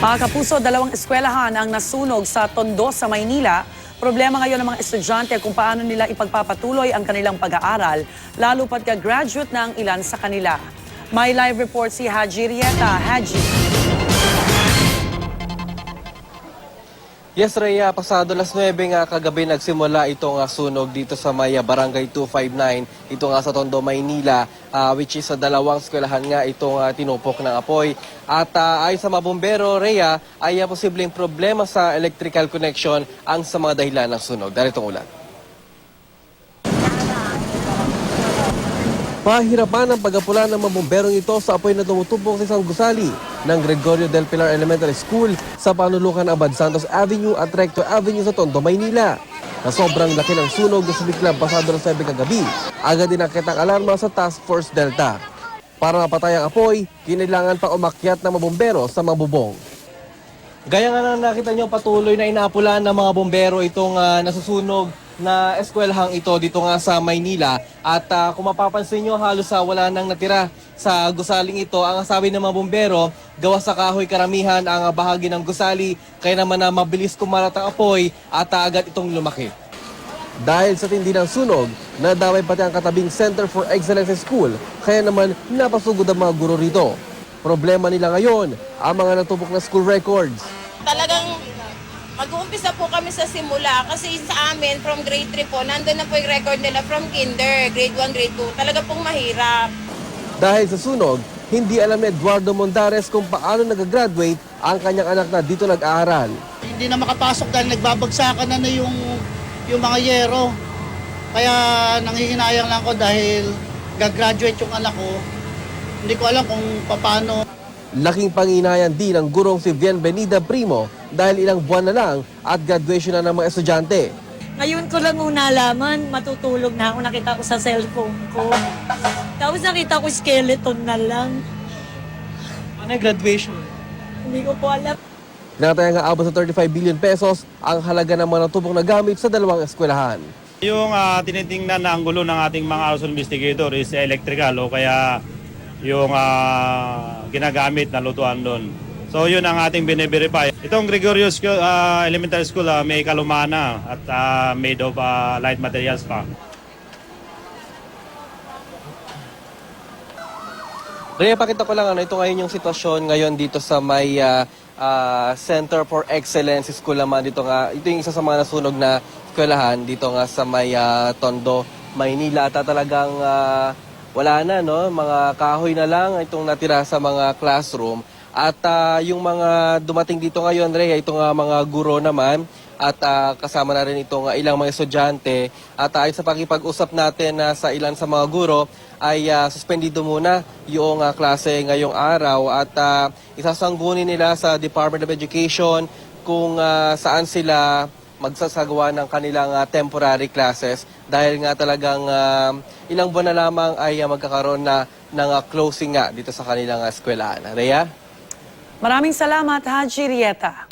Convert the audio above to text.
Mga kapuso, dalawang eskwelahan ang nasunog sa Tondo sa Maynila. Problema ngayon ng mga estudyante kung paano nila ipagpapatuloy ang kanilang pag-aaral, lalo pat ka-graduate na ang ilan sa kanila. May live report si Haji Rieta. Haji. Yes, Rhea, pasado las 9 nga kagabi nagsimula itong sunog dito sa Maya, Barangay 259, ito nga sa Tondo, Maynila, which is sa dalawang eskwelahan nga itong tinupok ng apoy. At ayon sa mga bombero, Rhea, ay posibleng problema sa electrical connection ang sa mga dahilan ng sunog. Dahil itong ulan. Pahirapan ang pagapula ng mga bomberong ito sa apoy na tumutubok sa isang gusali ng Gregorio del Pilar Elementary School sa panulukan ng Abad Santos Avenue at Recto Avenue sa Tondo, Maynila. Na sobrang laki ng sunog na sumiklab pasado ng 7 kagabi, agad din nakita ang alarma sa Task Force Delta. Para mapatay ang apoy, kinailangan pa umakyat ng mga bombero sa mga bubong. Gaya nga na nakita nyo, patuloy na inaapulan ng mga bombero itong nasusunog na eskwelahang ito dito nga sa Maynila. At kung mapapansin nyo, halos wala nang natira sa gusaling ito. Ang sabi ng mga bombero, gawa sa kahoy karamihan ang bahagi ng gusali, kaya naman mabilis kumalat ang apoy at agad itong lumaki. Dahil sa tindi ng sunog, nadamay pati ang katabing Center for Excellence School, kaya naman napasugod ang mga guro rito. Problema nila ngayon, ang mga natupok na school records. Talagang mag-uumpisa po kami sa simula kasi sa amin from grade 3 po, nandun na po yung record nila from kinder, grade 1, grade 2. Talaga pong mahirap. Dahil sa sunog, hindi alam ni Eduardo Mondares kung paano nag-graduate ang kanyang anak na dito nag-aaral. Hindi na makapasok dahil nagbabagsakan na yung mga yero. Kaya nanghihinayang lang ko dahil gagraduate yung anak ko. Hindi ko alam kung paano. Laking panginayan din ng gurong si Bienvenida Primo dahil ilang buwan na lang at graduation na ng mga estudyante. Ngayon ko lang nalaman, matutulog na ako, nakita ko sa cellphone ko. Tapos nakita ko skeleton na lang. Ano yung graduation? Hindi ko po alam. Tinataya nga abot sa 35 billion pesos ang halaga ng mga natupok na gamit sa dalawang eskwelahan. Yung tinitingnan na anggulo ng ating mga arson investigator is electrical o kaya yung ginagamit na lutuan doon. So yun ang ating bine-verify. Itong Gregorio Elementary School may kalumana at made of light materials pa. Rhea, pakita ko lang ito ngayon yung sitwasyon ngayon dito sa may Center for Excellence School naman dito nga. Ito yung isa sa mga nasunog na eskwelahan dito nga sa may Tondo, Maynila. At talagang wala na, no? Mga kahoy na lang itong natira sa mga classroom. At yung mga dumating dito ngayon, Rhea, itong mga guro naman at kasama na rin itong ilang mga estudyante. At ayon sa pakipag-usap natin sa ilan sa mga guro, ay suspendido muna yung klase ngayong araw at isasanggunin nila sa Department of Education kung saan sila magsasagawa ng kanilang temporary classes dahil nga talagang ilang buwan na lamang ay magkakaroon na ng closing nga dito sa kanilang eskwelahan. Rhea? Maraming salamat, Haji Rieta.